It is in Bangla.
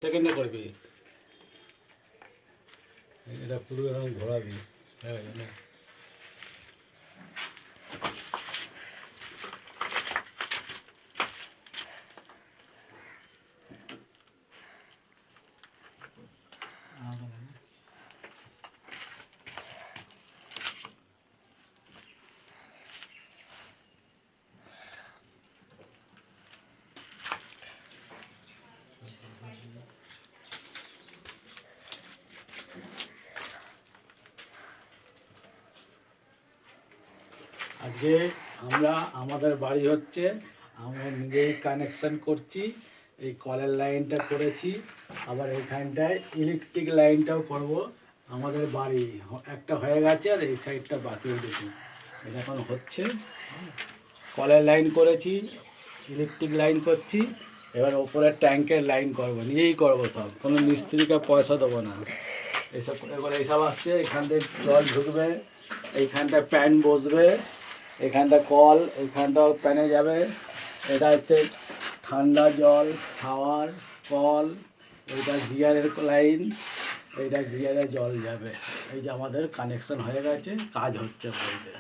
সেকেন্ডে করবি, এটা পুরো এরকম ঘোরাবি। হ্যাঁ আজকে আমরা আমাদের বাড়ি হচ্ছে, আমরা নিজেই কানেকশন করছি, এই কলের লাইনটা করেছি, আবার এইখানটায় ইলেকট্রিক লাইনটাও করব। আমাদের বাড়ি একটা হয়ে গেছে আর এই সাইডটা বাকি দেখুন, এটা এখন হচ্ছে। কলের লাইন করেছি, ইলেকট্রিক লাইন করছি, এবার ওপরে ট্যাঙ্কের লাইন করব, নিজেই করব সব, কোনো মিস্ত্রিকে পয়সা দেবো না। এইসব করে এইসব আসছে, এখান থেকে জল ঢুকবে, এইখানটা প্যান বসবে, এখানটা কল, এইখানটাও প্যানে যাবে। এটা হচ্ছে ঠান্ডা জল শাওয়ার কল, এইটা গিয়ারের লাইন, এইটা গিয়ারে জল যাবে। এই যে আমাদের কানেকশন হয়ে গেছে, কাজ হচ্ছে বাড়িতে।